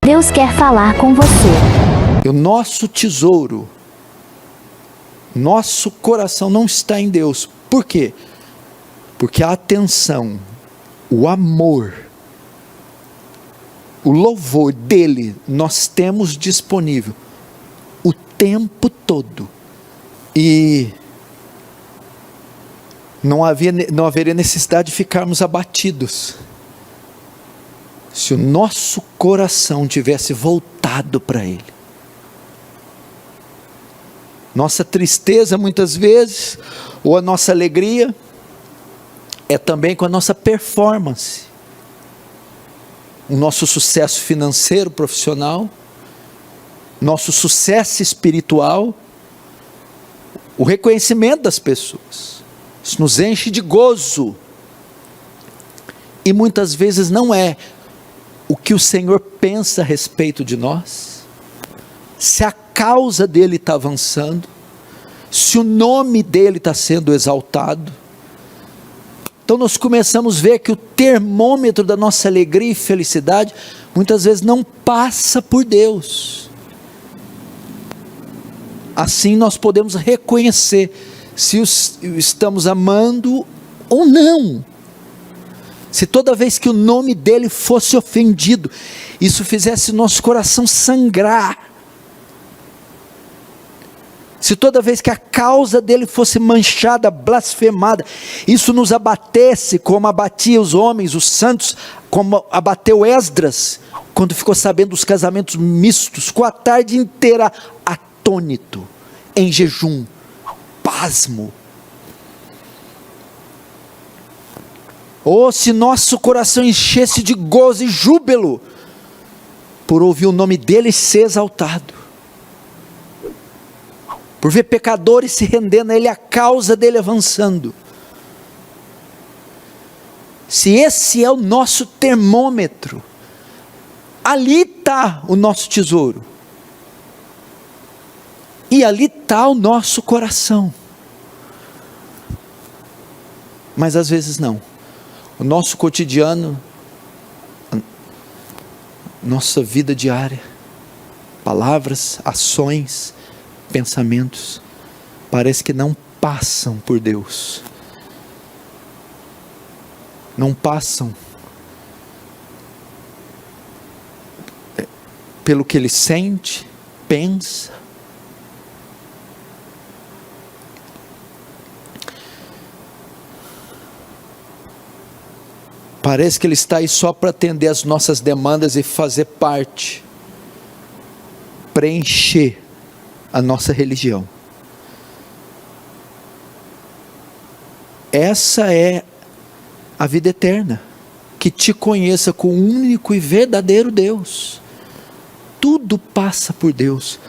Deus quer falar com você. E o nosso tesouro, nosso coração não está em Deus. Por quê? Porque a atenção, o amor, o louvor dele nós temos disponível o tempo todo. E não haveria necessidade de ficarmos abatidos se o nosso coração tivesse voltado para ele. Nossa tristeza muitas vezes, ou a nossa alegria, é também com a nossa performance. O nosso sucesso financeiro, profissional, nosso sucesso espiritual, o reconhecimento das pessoas. Isso nos enche de gozo. E muitas vezes não é o que o Senhor pensa a respeito de nós, se a causa dele está avançando, se o nome dele está sendo exaltado. Então nós começamos a ver que o termômetro da nossa alegria e felicidade, muitas vezes não passa por Deus. Assim nós podemos reconhecer se estamos amando ou não. Se toda vez que o nome dele fosse ofendido, isso fizesse nosso coração sangrar. Se toda vez que a causa dele fosse manchada, blasfemada, isso nos abatesse, como abatia os homens, os santos, como abateu Esdras, quando ficou sabendo dos casamentos mistos, com a tarde inteira atônito, em jejum, pasmo. Ou se nosso coração enchesse de gozo e júbilo, por ouvir o nome dele ser exaltado, por ver pecadores se rendendo a ele, a causa dele avançando. Se esse é o nosso termômetro, ali está o nosso tesouro, e ali está o nosso coração. Mas às vezes não. O nosso cotidiano, nossa vida diária, palavras, ações, pensamentos, parece que não passam por Deus, não passam pelo que ele sente, pensa. Parece que ele está aí só para atender as nossas demandas e fazer parte, preencher a nossa religião. Essa é a vida eterna, que te conheça com o único e verdadeiro Deus. Tudo passa por Deus.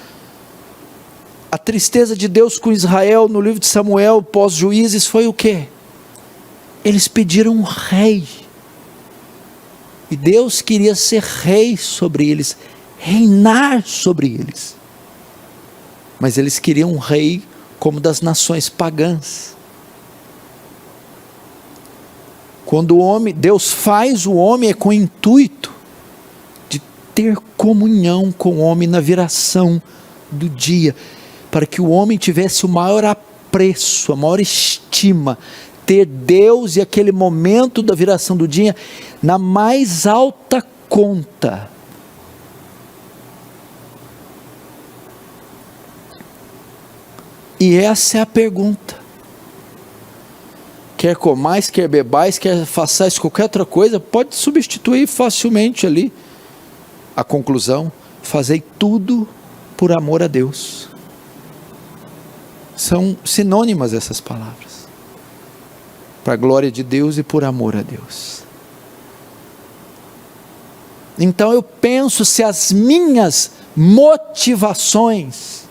A tristeza de Deus com Israel no livro de Samuel, pós-Juízes, foi o quê? Eles pediram um rei, e Deus queria ser rei sobre eles, reinar sobre eles. Mas eles queriam um rei como das nações pagãs. Quando o homem, Deus faz o homem, é com o intuito de ter comunhão com o homem na viração do dia, para que o homem tivesse o maior apreço, a maior estima, ter Deus e aquele momento da viração do dia na mais alta conta. E essa é a pergunta. Quer comais, quer bebais, quer façais qualquer outra coisa, pode substituir facilmente ali a conclusão: fazei tudo por amor a Deus. São sinônimas essas palavras, para a glória de Deus e por amor a Deus. Então eu penso, se as minhas motivações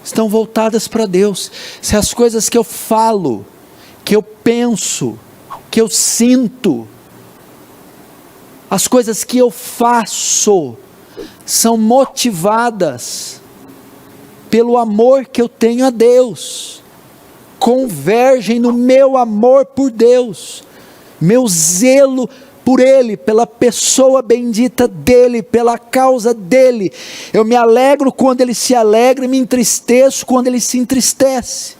estão voltadas para Deus, se as coisas que eu falo, que eu penso, que eu sinto, as coisas que eu faço, são motivadas pelo amor que eu tenho a Deus, convergem no meu amor por Deus, meu zelo por Ele, pela pessoa bendita dEle, pela causa dEle. Eu me alegro quando Ele se alegra e me entristeço quando Ele se entristece.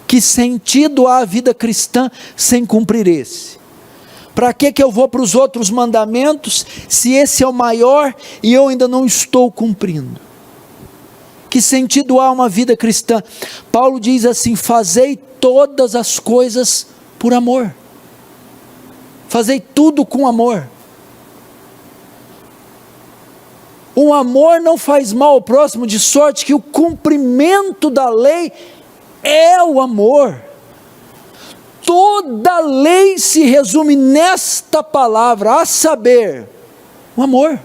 Que sentido há a vida cristã sem cumprir esse? Para que eu vou para os outros mandamentos, se esse é o maior e eu ainda não estou cumprindo? Que sentido há uma vida cristã? Paulo diz assim: fazei todas as coisas por amor. Fazei tudo com amor. O amor não faz mal ao próximo, de sorte que o cumprimento da lei é o amor. Toda lei se resume nesta palavra, a saber, o amor.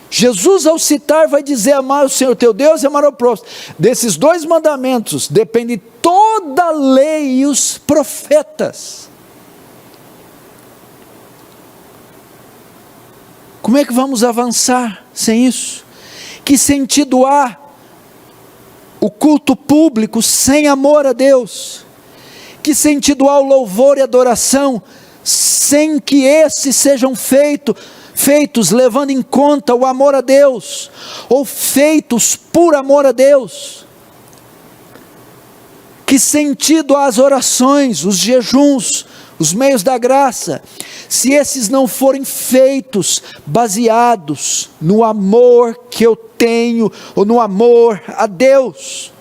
Jesus, ao citar, vai dizer: amar o Senhor teu Deus e amar ao próximo. Desses dois mandamentos depende toda a lei e os profetas. Como é que vamos avançar sem isso? Que sentido há o culto público sem amor a Deus? Que sentido há o louvor e adoração sem que esses sejam feitos levando em conta o amor a Deus, ou feitos por amor a Deus? Que sentido há as orações, os jejuns, os meios da graça, se esses não forem feitos baseados no amor que eu tenho, ou no amor a Deus?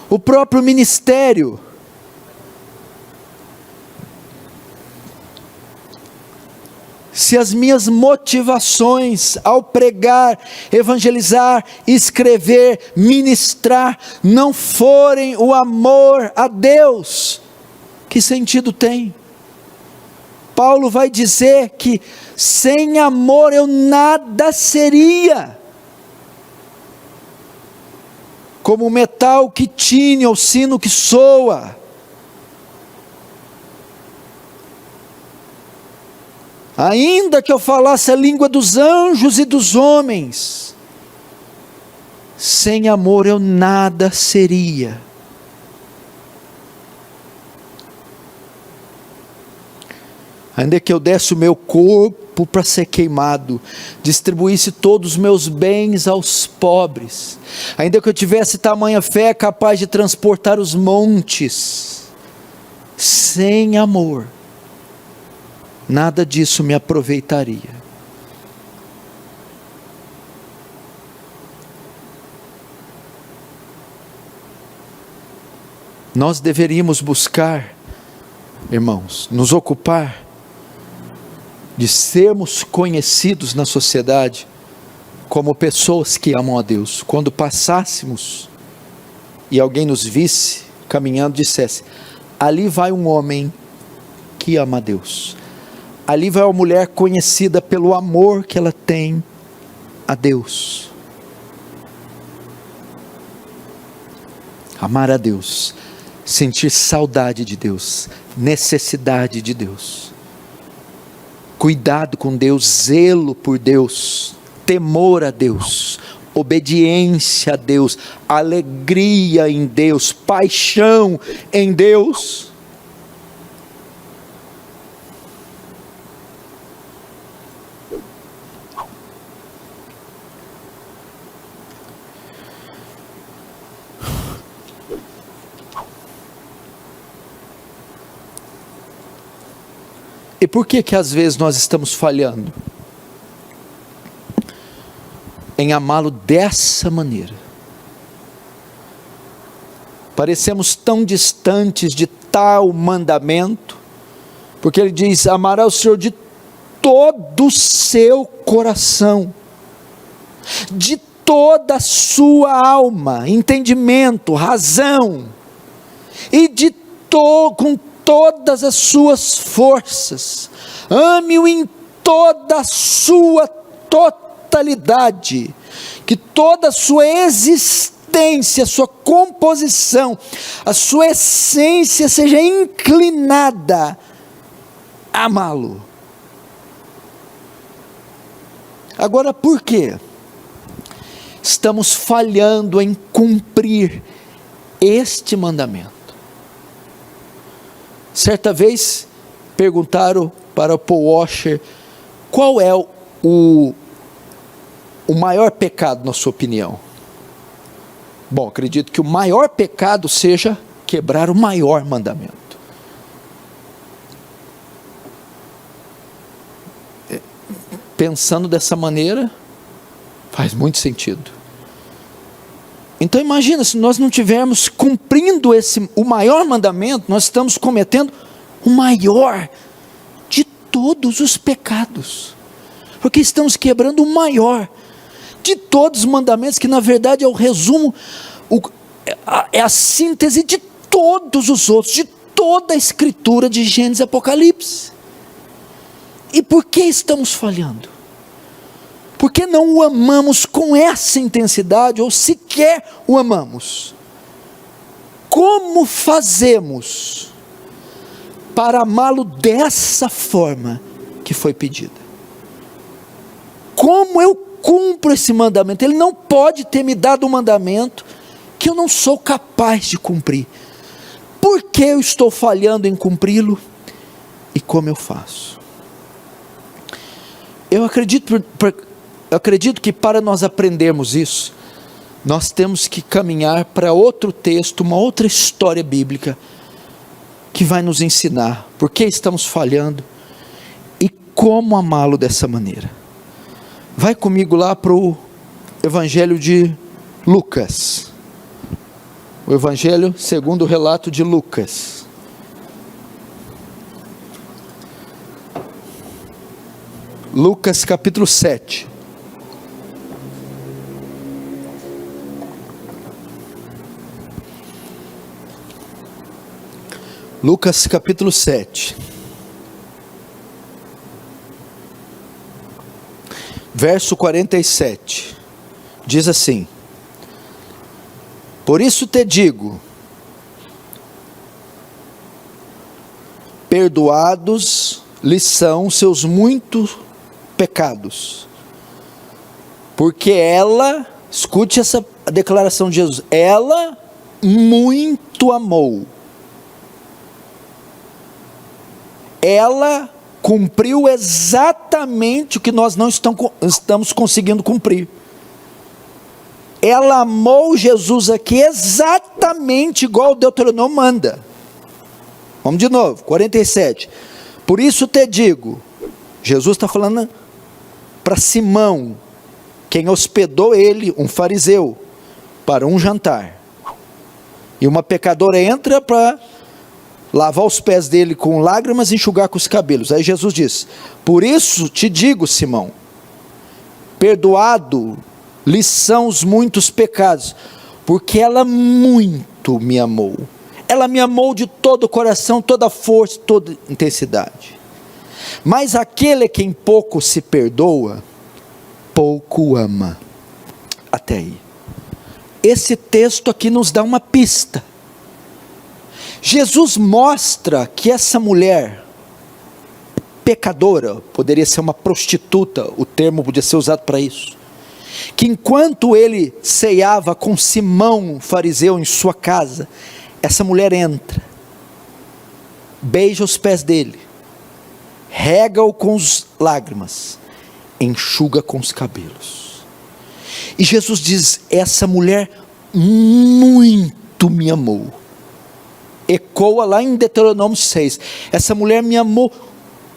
O próprio ministério, se as minhas motivações ao pregar, evangelizar, escrever, ministrar, não forem o amor a Deus, que sentido tem? Paulo vai dizer que sem amor eu nada seria. Como o metal que tine, ou sino que soa. Ainda que eu falasse a língua dos anjos e dos homens, sem amor eu nada seria. Ainda que eu desse o meu corpo para ser queimado, distribuísse todos os meus bens aos pobres, ainda que eu tivesse tamanha fé capaz de transportar os montes, sem amor, nada disso me aproveitaria. Nós deveríamos buscar, irmãos, nos ocupar de sermos conhecidos na sociedade como pessoas que amam a Deus. Quando passássemos e alguém nos visse caminhando, dissesse: ali vai um homem que ama a Deus. Ali vai uma mulher conhecida pelo amor que ela tem a Deus. Amar a Deus, sentir saudade de Deus, necessidade de Deus, cuidado com Deus, zelo por Deus, temor a Deus, obediência a Deus, alegria em Deus, paixão em Deus. E por que às vezes nós estamos falhando em amá-lo dessa maneira? Parecemos tão distantes de tal mandamento, porque ele diz: amará o Senhor de todo o seu coração, de toda a sua alma, entendimento, razão, e com todas as suas forças. Ame-o em toda a sua totalidade, que toda a sua existência, a sua composição, a sua essência seja inclinada a amá-lo. Agora, por quê? Estamos falhando em cumprir este mandamento. Certa vez perguntaram para Paul Washer qual é o maior pecado na sua opinião. Bom, acredito que o maior pecado seja quebrar o maior mandamento. Pensando dessa maneira, faz muito sentido. Então imagina, se nós não estivermos cumprindo o maior mandamento, nós estamos cometendo o maior de todos os pecados, porque estamos quebrando o maior de todos os mandamentos, que na verdade é o resumo, é a síntese de todos os outros, de toda a escritura de Gênesis e Apocalipse. E por que estamos falhando? Porque não o amamos com essa intensidade, ou sequer o amamos. Como fazemos para amá-lo dessa forma que foi pedida? Como eu cumpro esse mandamento? Ele não pode ter me dado um mandamento que eu não sou capaz de cumprir. Por que eu estou falhando em cumpri-lo? E como eu faço? Eu acredito que para nós aprendermos isso, nós temos que caminhar para outro texto, uma outra história bíblica, que vai nos ensinar por que estamos falhando e como amá-lo dessa maneira. Vai comigo lá para o Evangelho de Lucas, o Evangelho segundo o relato de Lucas. Lucas capítulo 7. Lucas capítulo 7. Verso 47. Diz assim: por isso te digo, perdoados lhes são seus muitos pecados, porque ela, escute essa declaração de Jesus, ela muito amou, ela cumpriu exatamente o que nós não estamos conseguindo cumprir. Ela amou Jesus aqui exatamente igual o Deuteronômio manda. Vamos de novo, 47. Por isso te digo, Jesus está falando para Simão, quem hospedou ele, um fariseu, para um jantar. E uma pecadora entra para lavar os pés dele com lágrimas e enxugar com os cabelos. Aí Jesus diz: por isso te digo, Simão, perdoado lhes são os muitos pecados, porque ela muito me amou. Ela me amou de todo o coração, toda a força, toda a intensidade. Mas aquele a quem pouco se perdoa, pouco ama. Até aí. Esse texto aqui nos dá uma pista. Jesus mostra que essa mulher pecadora, poderia ser uma prostituta, o termo podia ser usado para isso, que enquanto ele ceava com Simão, fariseu, em sua casa, essa mulher entra, beija os pés dele, rega-o com as lágrimas, enxuga com os cabelos. E Jesus diz: essa mulher muito me amou. Ecoa lá em Deuteronômio 6, essa mulher me amou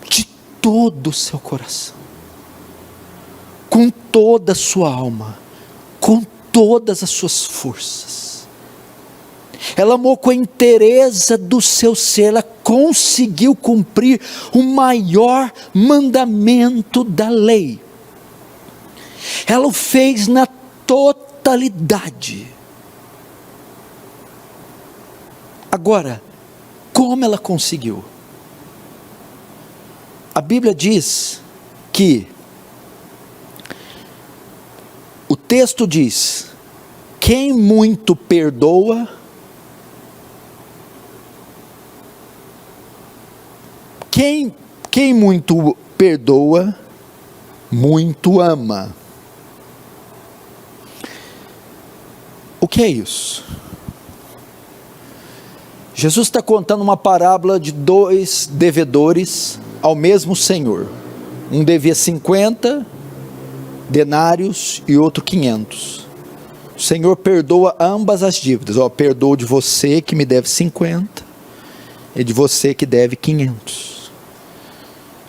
de todo o seu coração, com toda a sua alma, com todas as suas forças. Ela amou com a inteireza do seu ser, ela conseguiu cumprir o maior mandamento da lei. Ela o fez na totalidade. Agora, como ela conseguiu? A Bíblia diz que, o texto diz, quem muito perdoa, quem muito perdoa, muito ama. O que é isso? Jesus está contando uma parábola de 2 devedores ao mesmo Senhor. Um devia 50 denários e outro 500. O Senhor perdoa ambas as dívidas. Perdoo de você que me deve 50 e de você que deve 500.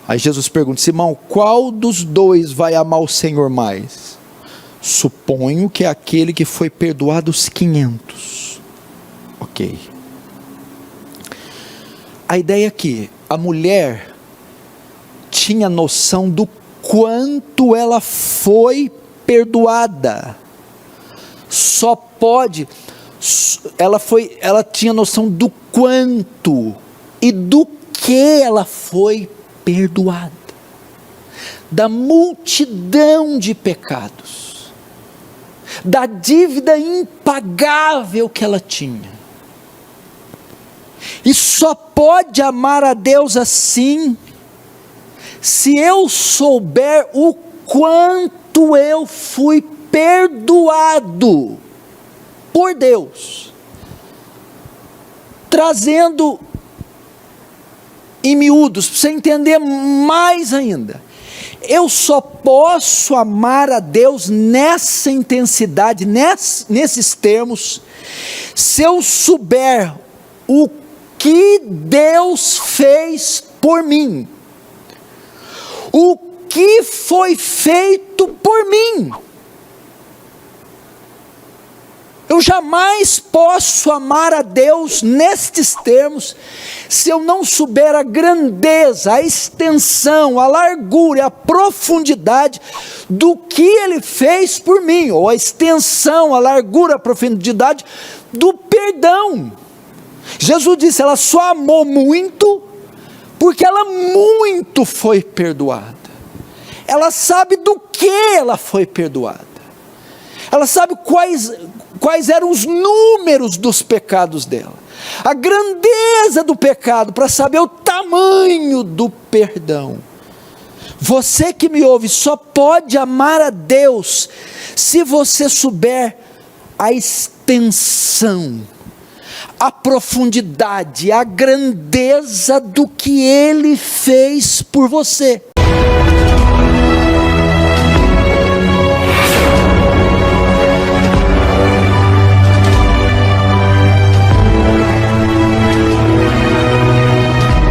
Aí Jesus pergunta: Simão, qual dos dois vai amar o Senhor mais? Suponho que é aquele que foi perdoado os 500. Ok. A ideia aqui, a mulher tinha noção do quanto ela foi perdoada. Ela tinha noção do quanto e do que ela foi perdoada. Da multidão de pecados, da dívida impagável que ela tinha. E só pode amar a Deus assim, se eu souber o quanto eu fui perdoado por Deus. Trazendo em miúdos, para você entender mais ainda, eu só posso amar a Deus nessa intensidade, nesses termos, se eu souber o que Deus fez por mim, o que foi feito por mim. Eu jamais posso amar a Deus nestes termos, se eu não souber a grandeza, a extensão, a largura e a profundidade do que Ele fez por mim, ou a extensão, a largura, a profundidade do perdão. Jesus disse, ela só amou muito, porque ela muito foi perdoada. Ela sabe do que ela foi perdoada. Ela sabe quais eram os números dos pecados dela. A grandeza do pecado, para saber o tamanho do perdão. Você que me ouve só pode amar a Deus se você souber a extensão, a profundidade, a grandeza do que Ele fez por você.